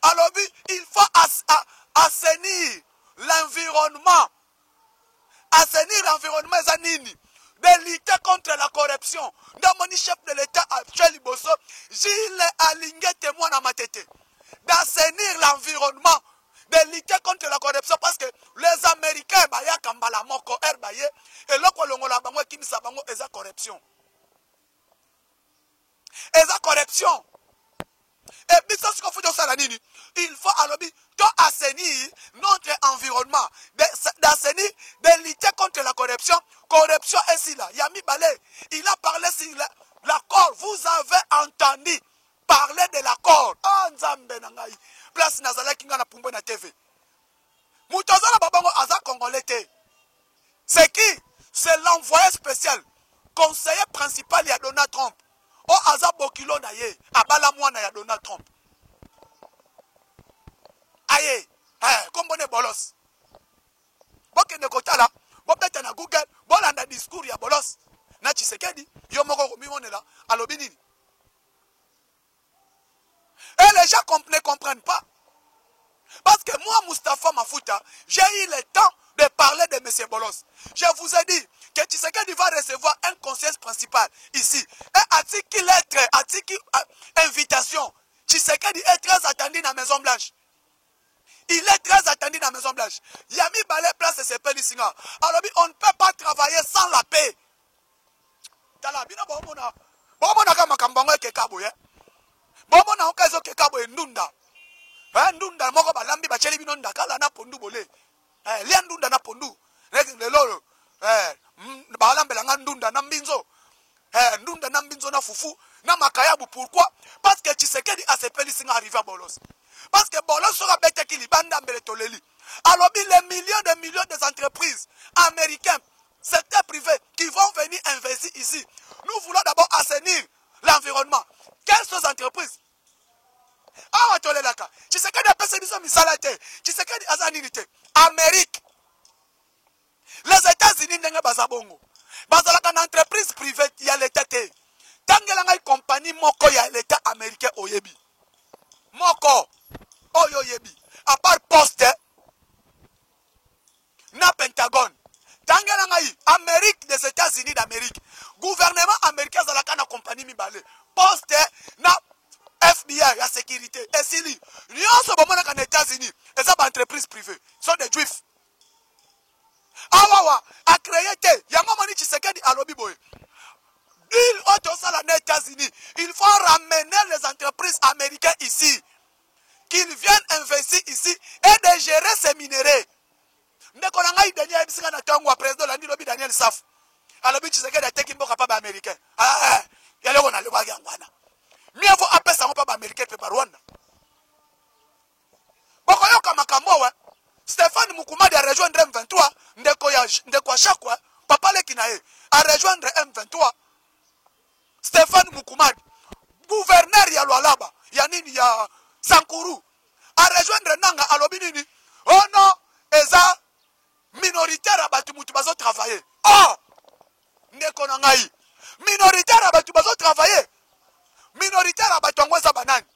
Alors, il faut assainir l'environnement. Assainir l'environnement, de lutter contre la corruption. Dans mon chef de l'État actuel, Gilles Alingé témoin à ma tête. D'assainir l'environnement, de lutter contre la corruption, parce que les Américains, et là, la corruption. Et la corruption. Et puis, ça, ce qu'il faut dire, il faut alors assainir notre environnement, d'assainir, de lutter contre la corruption. Corruption est ici là. Yami Balé, il a parlé sur l'accord. Vous avez entendu parler de l'accord. Oh, Nzambe Nangai. Place Nazala Kinga na Pumbo na TV. Moutazala Babango Aza Congolais. C'est qui? C'est l'envoyé spécial, conseiller principal de Donald Trump. O Aza Bokilo na ye, abala mwana ya Donald Trump. Aye, kombone bolos. Boke ne kotala, bopete na Google, bolanda discours ya bolos. Na Tshisekedi, yo moko komimonela, alobi nini. Et les gens ne comprennent pas. Parce que moi, Moustapha Mafuta, j'ai eu le temps de parler de M. Bolos. Je vous ai dit que Tshisekedi va recevoir un conseiller principal ici. Et article lettre, article invitation. Tshisekedi est très attendu dans la Maison Blanche. Il est très attendu dans la Maison Blanche. Yami Balé place ses pélissinga. Alors on ne peut pas travailler sans la paix. Talabina bomona. Bomona kama kambongo kekabo ye. Bomona okazo kekabo ndunda. Ndunda moko balambi bacheli bino ndakala na pondu bole. Lia ndunda na pondu. Lelo balambela nga ndunda na mbinzo. Ndunda na mbinzo na fufu na makayabu. Pourquoi? Parce que Tshisekedi a ses pélissinga arrivé à Bolos. Parce que Bolos sera bête qui libanda mbele toleli. Alors les millions des entreprises américaines, secteur privé qui vont venir investir ici. Nous voulons d'abord assainir l'environnement. Quelles sont les entreprises? Ah, tolelaka. Tshisekedi a passé des misalate. Tshisekedi a zanilité. Amérique. Les États-Unis n'ont pas bazabongo. Bazalaka une entreprise privée, il y a l'État. Tangelanga une compagnie moko, il y a l'État américain oyebi. Moko. Oyoyebi. À part poste. Na Pentagone. Tangelanga Amérique des États-Unis d'Amérique. Gouvernement américain zalaka na compagnie mibale. Poste na FBI, la sécurité. Et si lui, nous sommes aux États-Unis, et ça, entreprises privées, sont des juifs. Awawa a créé, Yamamani Tshisekedi à l'Obiboy. Il aux États-Unis. Il faut ramener les entreprises américaines ici. Qu'ils viennent investir ici et de gérer ces minéraux. Ndekolanga Daniel Bisinga na tango président Landi Lobi Daniel Saf. Alors Tshisekedi a été capable américain. Ah, yale on a le bagangwana. Mieux vaut appeler ça pas américain que par Rwanda. Bokoyoka makambo Stéphane Mukumadi a rejoindre M23. Ndeko Chakwa, papa Lekinae a rejoindre M23. Stéphane Mukumadi, gouverneur ya Lualaba, ya nini ya Sankuru, a rejoindre Nanga Alobinini. Oh non, eza minoritaire abatu mutu bazo travailler. Oh, ndeko nangai. Minoritaire abatu bazo travailler. Minoritaire à Batongweza Banane.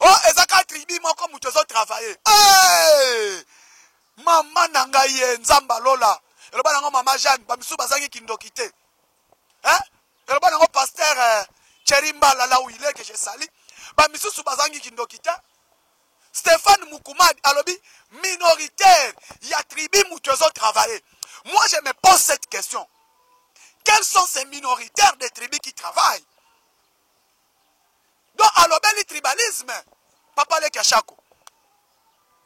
Oh, ezaka tribi moko mutozo travailler. Hey! Mama nangaye nzamba lola. Eloba nango mama Jeanne, bamisu bazangi kindokite. Hein? Eloba nango pasteur Cherimba là où il est que je sali. Bamisu bazangi kindokite. Stéphane Mukumadi alobi minoritaire, il y a tribi mutozo travailler. Moi je me pose cette question. Quels sont ces minoritaires des tribus qui travaillent? Donc, à l'obéli tribalisme, papa le Kachako.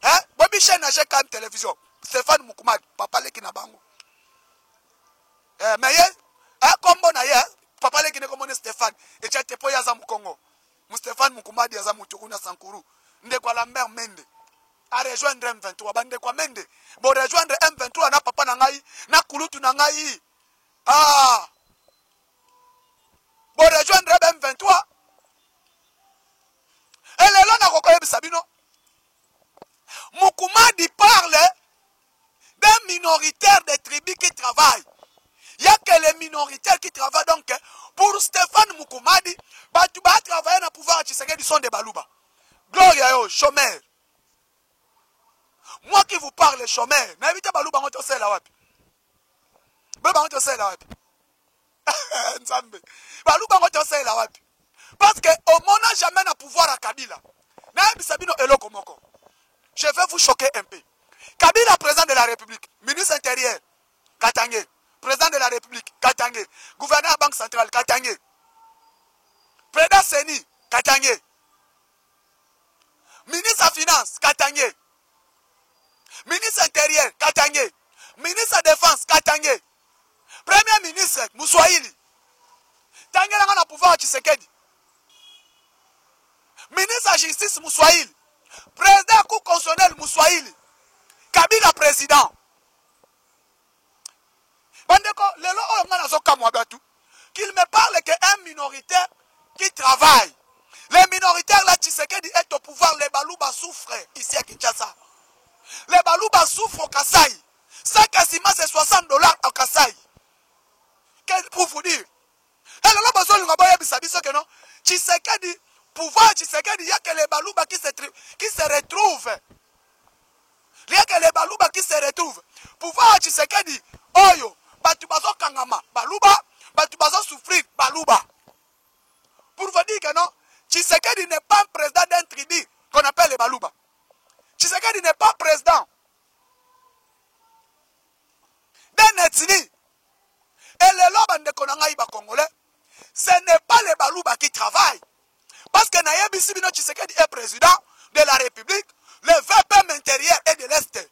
Hein? Bobi Chen a quand même télévision. Stéphane Mukumadi, papa le Kinabango. Mais, comme bon ailleurs, papa le Kinabango Stéphane, et tu as été pour Yazam Congo. Stéphane Mukumadi Yazam Mutukuna Sankuru. Ndekwa Lambert Mende. A rejoindre M23. Bandekwa Mende. Bon, rejoindre M23, na papa Nangaï, na Kulutu Nangaï. Ah! Bon, rejoindre M23. Et les gens n'ont Sabino. Mukumadi parle d'un minoritaire des tribus qui travaillent. Il n'y a que les minoritaires qui travaillent donc pour Stéphane Mukumadi. Tu vas travailler dans le pouvoir de Tshisekedi sont des balouba. Gloria yo, chômeur. Moi qui vous parle, chômeur. N'invitez balouba on te sait la wapi. Balouba on te sait la wapi. Nzambe. Balouba on te sait la wapi. Parce qu'au monde n'a jamais le pouvoir à Kabila. Je vais vous choquer un peu. Kabila, président de la République, ministre intérieur, Katangé. Président de la République, Katangé. Gouverneur de la Banque centrale, Katangé. Président Seni, Katangé. Ministre des Finances, Katangé. Ministre intérieur, Katangé. Ministre de la Défense, Katangé. Premier ministre, Moussoaïli. Tangé n'a pas pouvoir à Tshisekedi. Ministre de la Justice, Moussoaïli. Président Cour constitutionnelle, Moussoaïli. Kabila président. Qu'il me parle qu'un minoritaire qui travaille. Les minoritaires là, Tshisekedi est au pouvoir, les Balouba souffrent ici à Kinshasa. Les Balouba souffrent au Kasaï. 5 à 6 mois, c'est $60 au Kasaï. Pour vous dire. Et là, Tshisekedi, pouvoir Tshisekedi, il y a que les Balouba qui se retrouvent. Il y a que les Balouba qui se retrouvent. Pouvoir Tshisekedi, Oyo, Batubazo Kangama, Balouba, Batubazo souffrir, Balouba. Pour vous dire que non, Tshisekedi n'est pas un président d'un tribu qu'on appelle les Balouba. Tshisekedi n'est pas président d'un ethnie. Et les lobes de Konangaïba Congolais, ce n'est pas les Balouba qui travaillent. Parce que Nayebi Sibino Tshisekedi est président de la République, le VPM intérieur et de l'Est.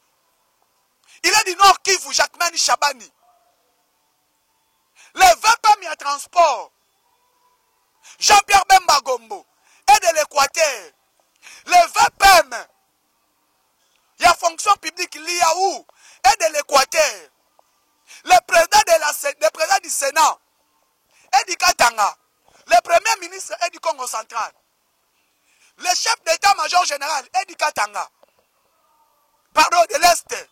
Il est du Nord Kivu, Jacquemani Chabani. Le VPM y transport. Jean-Pierre Bemba Gombo et de l'Équateur. Le VPM, il y a fonction publique l'IAU et de l'Équateur. Le président du Sénat est du Katanga. Le premier ministre est du Congo central. Le chef d'état-major général est du Katanga. Pardon, de l'Est.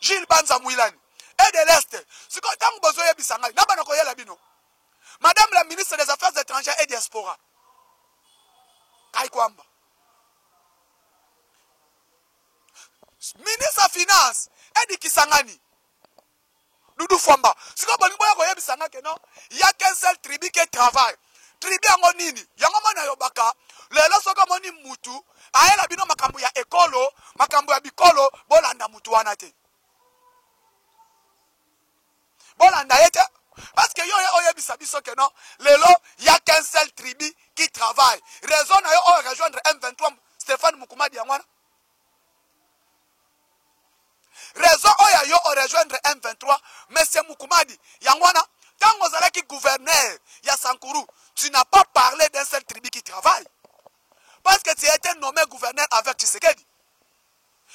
Gilles Banza Mouilani. Et de l'Est. Madame la ministre des Affaires étrangères et diaspora. Kaikwamba. Ministre des Finances est du Kisangani. Doudou Fwamba. Il n'y a qu'un seul tribu qui travaille. Tribu Angonini. Yangomana Yobaka. Lelo soka moni mutu. Aela bino makambu ya ekolo. Makambu ya bikolo. Bolanda mutu wanate. Bolanda yete. Parce que yo oye bisabiso que non. Lelo, il n'y a qu'un seul tribu qui travaille. Raison na yo rejoindre M23. Stéphane Mukumadi Yangwana. Raison oya yo rejoindre M23. Monsieur Mukumadi Yangwana. Tant que vous allez gouverneur Yassankuru, tu n'as pas parlé d'un seul tribu qui travaille. Parce que tu as été nommé gouverneur avec Tshisekedi.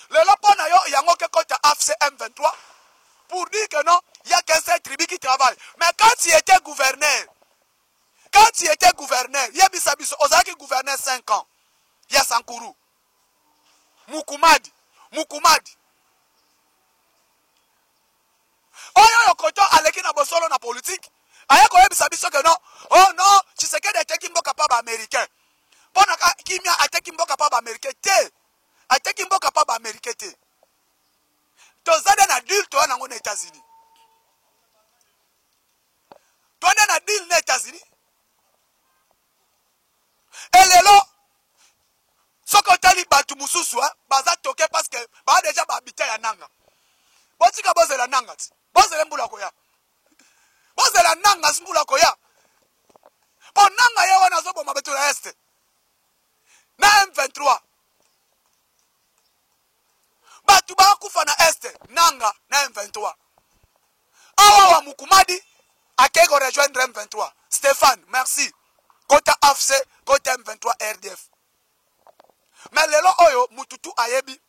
Le lopona yo yango ke kota AFC M23 pour dire que non, il n'y a qu'un seul tribu qui travaille. Mais quand tu étais gouverneur, Yebisabiso, Ozaki gouverneur 5 ans, Yassankuru, Mukumadi. Oyo yokoto aleki na bosolo na politique. Aya ko Yebisabiso que non, oh non, Tshisekedi était kimboka pa ba américain. Pona kimia ate kimboka pa ba américain te. Ate kimboka pa ba américain te. Tozade na deal to na ngona États-Unis. Tozade na deal na États-Unis. Elelo soko tali batu mususu baza toke parce que ba déjà ba habiter ya nanga. Botika bozela nanga. Bozela mbula koya. Bozela nanga mbula koya. Po nanga ye wana zo boma betu la este. Na M23. Batu ba kufa na este nanga na M23. Awa wa Mukumadi akego rejoindre M23. Stéphane, merci. Côté AFC, côté M23 RDF. Mais lelo oyo mututu ayebi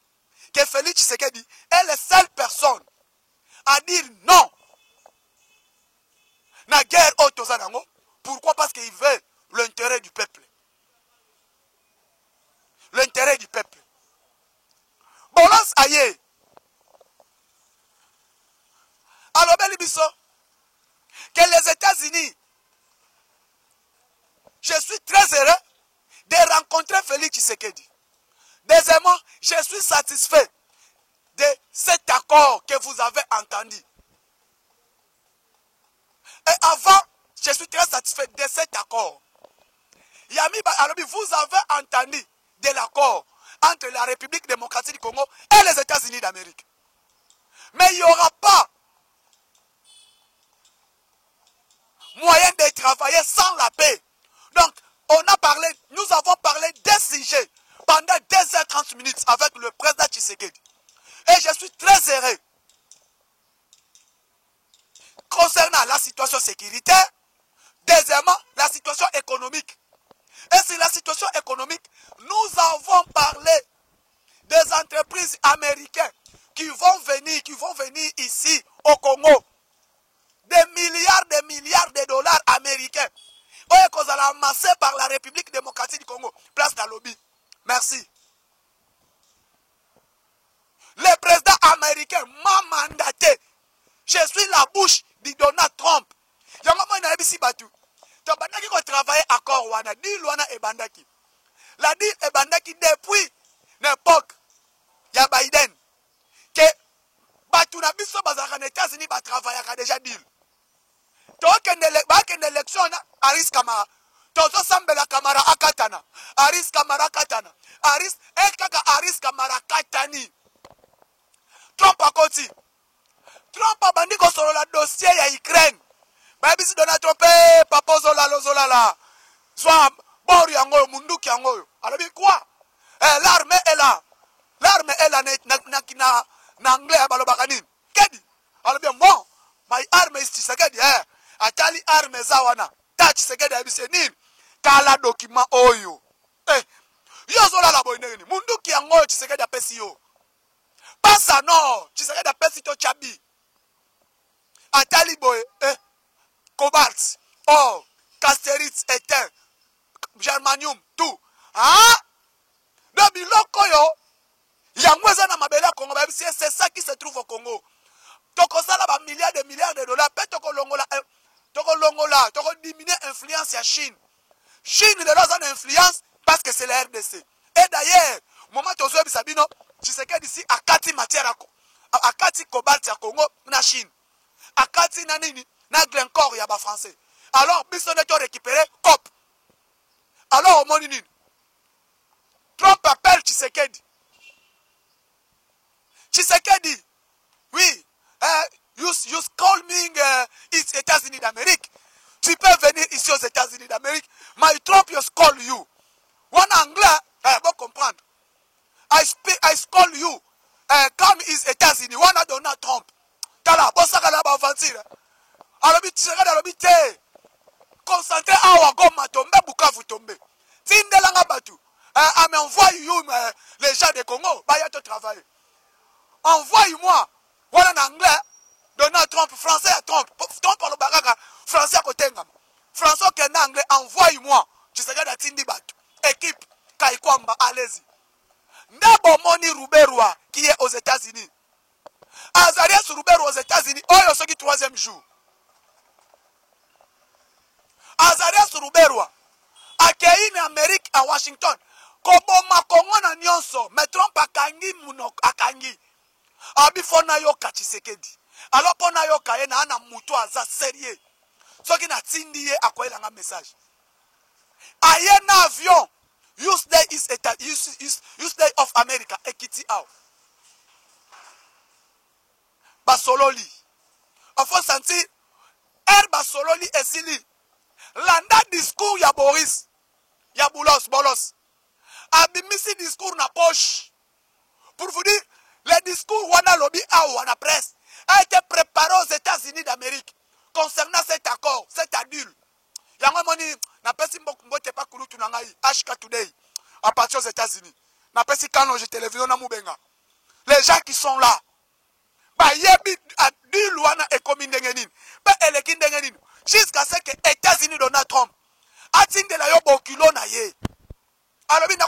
que Félix Tshisekedi est la seule personne à dire non. Na guerre autozanango. Pourquoi? Parce qu'il veut l'intérêt du peuple. L'intérêt du peuple. Bolos aye. Alors beli biso. États-Unis. Je suis très heureux de rencontrer Félix Tshisekedi. Deuxièmement, je suis satisfait de cet accord que vous avez entendu. Et avant, je suis très satisfait de cet accord. Yami Alobi, vous avez entendu de l'accord entre la République démocratique du Congo et les États-Unis d'Amérique. Mais il n'y aura pas moyen de travailler sans la paix. Donc, nous avons parlé des sujets pendant 2h30 avec le président Tshisekedi. Et je suis très heureux concernant la situation sécuritaire, deuxièmement, la situation économique. Et sur la situation économique, nous avons parlé des entreprises américaines qui vont venir ici au Congo. Des milliards de dollars américains. Qu'on a amassé par la République démocratique du Congo. Place dans le lobby. Merci. Le président américain m'a mandaté. Je suis la bouche de Donald Trump. Il y a un moment où il a travaillé à Korwana. La deal est bandaki depuis l'époque. Il y a Biden. Que Batu na biso bazaka na États-Unis ba travailler déjà deal. Donc une élection Aris Kamara. Tozo sambela Kamara akatana. Aris Kamara katana. Aris Kamara katani. Trump akoti. Trump a bandi ko solo la dossier ya Ukraine. Ba bisi Donald Trump papa zola. Soit bori yango munduki yango. Alobi quoi? L'armée est là. L'armée est là na anglais balobaka nini? Kedi. Alobi bon, my army is Tshisekedi atali arme zawana. Ta Tshisekedi abise nini? Kala document oyo. Yo zola la boineni. Munduki yango Tshisekedi apesi yo. Pasa no, Tshisekedi apesi to chabi. Atali boy cobalt, or casterite éteint, germanium, tout. Donc biloko yo yango eza na mabele Congo, c'est ça qui se trouve au Congo. Toko sala ba milliards de dollars, pe toko longola, toko diminuer influence ya Chine. Chine de l'autre influence parce que c'est la RDC. Et d'ailleurs, moment tozo bisabino, Tshisekedi ici akati matière akati cobalt ya Congo na Chine. Akati na nini na Glencore ya ba français. Alors biso neto récupérer COP. Alors au monini Trump appelle Tshisekedi. Tshisekedi, oui, you call me it's États-Unis d'Amérique. Tu peux venir ici aux États-Unis d'Amérique. My Trump just call you. One anglais, bon comprendre. I call you. Come is États-Unis. One Donald Trump. Kala, bon ça kala ba aventure. Alobi Tshisekedi alobi te. Concentré awa goma tombe Bukavu tombe. Tindelanga batu. Envoie you les gens de Congo, bah y te travailler. Envoie-moi. Voilà en anglais. Donald Trump, français à Trump. Trump parle bagaga, français à côté. Français qui est en anglais, envoie-moi. Tu sais que Tindi Batu. Équipe, Kaikwamba, allez-y. Ndabo Moni Ruberwa, qui est aux États-Unis. Azarias Ruberwa aux États-Unis, oh, il y a troisième jour. Azarias Ruberwa, accueilli en Amérique, à Washington. Koboma Kongo na nyonso, mais Trump akangi munok akangi. Abi fona yoka Tshisekedi. Alors pona yoka ye na ana mutu aza sérieux. Soki na tindi ye akoyela nga message. Aye na avion. Use day of America ekiti out. Basololi. Enfin sentir Basololi esili. Landa discours ya Boris. Ya bolos. Abimisi discours na poche. Pour vous dire, le discours wana lobby wana presse a été préparé aux États-Unis d'Amérique concernant cet accord, cet adul. Yango moni na pesi mbote pa kulutu na ngai HK Today à partir aux États-Unis. Na pesi kano je télévision na mubenga. Les gens qui sont là. Ba yebi adul wana ekomi ndengenini. Ba eleki ndengenini. Jusqu'à ce que États-Unis Donald Trump atindela yo bokilo na ye. Alors, il a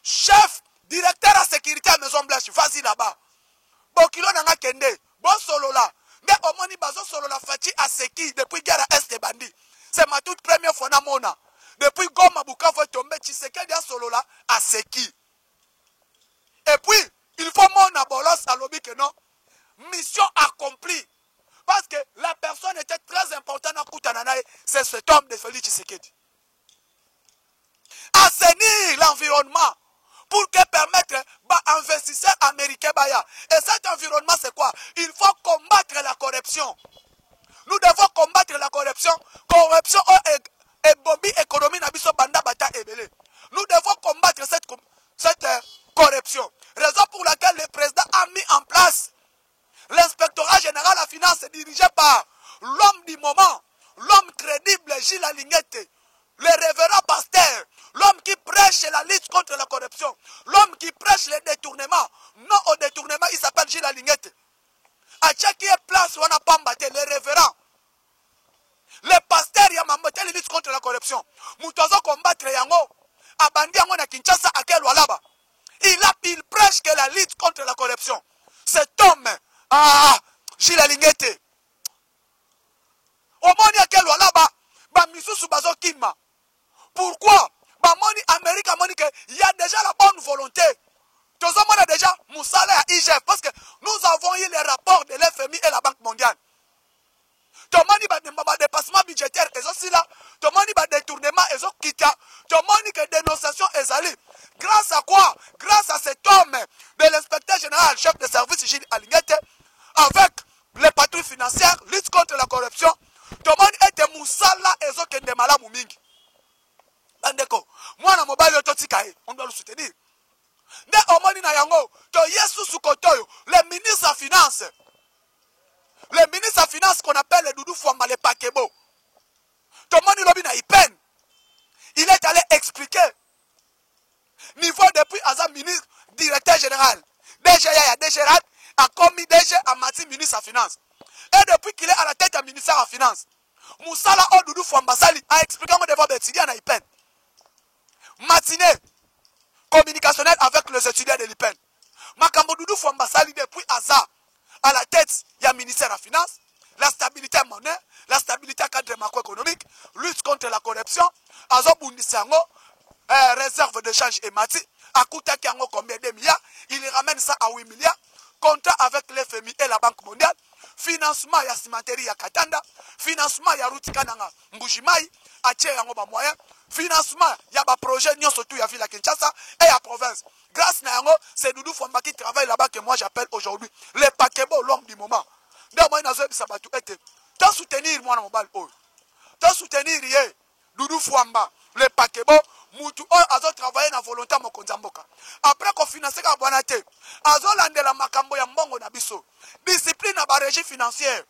chef, directeur à sécurité à Maison Blanche, vas-y là-bas. Bokilo n'a kende, bon solo là. De omoni bazo solo la Fachi à Seki depuis guerre à Est Bandi. C'est ma toute première fois na mona. Depuis Goma Bukavu est tombé, Tshisekedi a solo la à Seki. Et puis, il faut mon abolos à l'obi que non. Mission accomplie. Parce que la personne était très importante dans Koutananaï, c'est cet homme de Félix Tshisekedi. Assainir l'environnement pour que permettre investisseurs américains. Et cet environnement, c'est quoi? Il faut combattre la corruption. Nous devons combattre la corruption. Corruption et bombi économie nabiso banda bata ebele. Nous devons combattre cette corruption. Raison pour laquelle le président a mis en place l'inspectorat général à la finance dirigé par l'homme du moment, l'homme crédible Gilles Alinguete, le révérend pasteur, l'homme qui prêche la lutte contre la corruption, l'homme qui prêche le détournement. Non au détournement, il s'appelle Gilles Alinguete. À chaque place, on a pas mbatté, le révérend. Le pasteur, il y a mamboté la lutte contre la corruption. Moutozo combattre yango, abandi yango na Kinshasa à quel walaba. Il prêche que la lutte contre la corruption. Cet homme, Gilles Alinguete. Au monde à quel walaba, misusu bazo kima. Pourquoi? Amérique a dit qu'il y a déjà la bonne volonté. Tout le monde a déjà Moussala à IGF. Parce que nous avons eu les rapports de l'FMI et la Banque mondiale. Tout le monde a dépassement budgétaire. Et aussi là, tout le monde a détournement. Et tout le monde a dénonciation. Grâce à quoi? Grâce à cet homme de l'inspecteur général, chef de service Gilles Alinguete, avec les patrouilles financières, lutte contre la corruption. Tout le monde était Moussala et Zokende Malamumingi. Moi, on doit le soutenir. Le ministre de la Finance. Le ministre de la Finance qu'on appelle le Doudou Fouamba, le Pakebo. Il est allé expliquer. Niveau depuis Azam ministre, directeur général. DGA, DGRAT, a commis DG à Mati, ministre de la Finance. Et depuis qu'il est à la tête du ministère de la Finance, Moussala Doudou Fouamba Sali a expliqué comment devoir étudier à Ipen. Matinée communicationnelle avec les étudiants de l'IPEN. Makambo Doudou Fouamba Sali depuis Aza à la tête du ministère de la Finance, la stabilité monnaie, la stabilité cadre macroéconomique, lutte contre la corruption, Azo Bundisango, réserve de change et mati, Akuta Kiango combien de milliards, il ramène ça à 8 milliards, contrat avec l'FMI et la Banque mondiale, financement ya cimenterie ya Katanda, financement ya route Kananga Mbujimai, atie yango ba moyen, financement ya ba projet nyon surtout ya ville à Kinshasa et à province. Grâce na yango, c'est Doudou Fouamba qui travaille là-bas que moi j'appelle aujourd'hui le Pakebo, l'homme du moment. Donc moi nazo bisabatu ete, ta soutenir moi na mobile oil. Ta soutenir yé Doudou Fouamba, le Pakebo, mutu oyo azo travailler na volonté mokonzi mboka. Après qu'on financer ka bwana te, azo landela makambo ya mbongo na biso. Discipline na ba régie financière.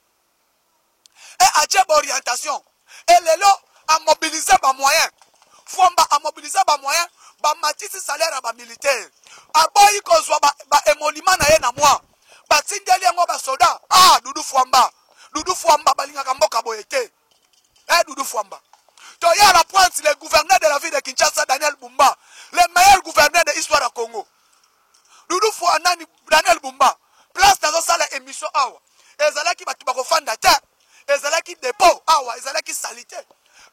Et atie orientation. Et lelo a mobiliser ba moyens. Fouamba a mobiliser ba moyens, ba matisi salaire à ba militaire. Aboyi kozwa ba émolument na ye na moi. Ba tindeli yango ba soldat. Doudou Fouamba. Doudou Fouamba balingaka mboka boyete. Doudou Fouamba. Tu y a la pointe, le gouverneur de la ville de Kinshasa, Daniel Bumba, le meilleur gouverneur de l'histoire du Congo. Doudou Fouamba, Daniel Bumba, place dans la émission awa. Ezalaki batubako fanda ta, ezalaki dépôt awa, ezalaki salité.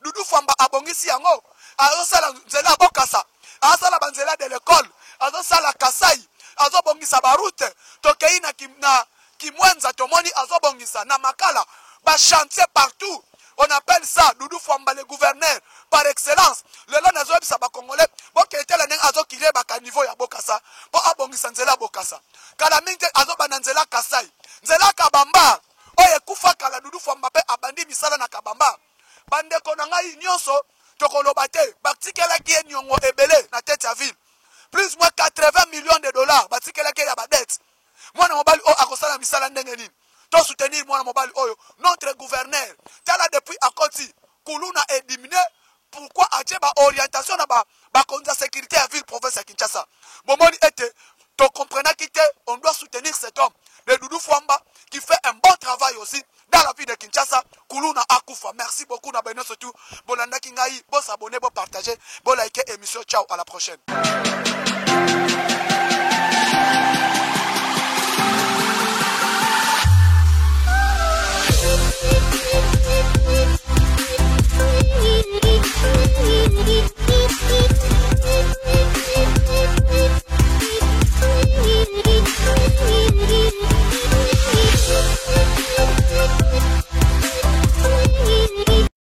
Doudou Fouamba abongisi yango, azosala nzela bokasa, azosala banzela de l'école, azosala kasai, azobongisa baroute, tokei na kimwenza tomoni azobongisa na makala, ba chantier partout. On appelle ça Doudou Fouamba le gouverneur par excellence. Le long nazo bisa ba congolais, bon qui était la neng azo kile ba ka niveau ya bokasa, po abongisa nzela bokasa. Kala minte azo bananzela kasai. Nzela kabamba. Oye kufa kala Doudou Fouamba pe abandi misala na kabamba. Bande konanga nyonso tokoloba te, batikela ki nyongo ebele na tête ya ville. Plus moins 80 millions de dollars, batikela ki ya ba dette. Mwana mobali o akosala misala ndenge nini? Soutenir moi mobile oyo notre gouverneur tala depuis à Koti Kuluna est diminué. Pourquoi a-t-il ba orientation na ba konza sécurité à ville province à Kinshasa? Bomoni était to comprenant qu'il on doit soutenir cet homme de Doudou Fouamba qui fait un bon travail aussi dans la ville de Kinshasa. Kuluna akufa. Merci beaucoup na beno surtout bolanda kingai bo s'abonner bo partager bo liker émission. Ciao, à la prochaine.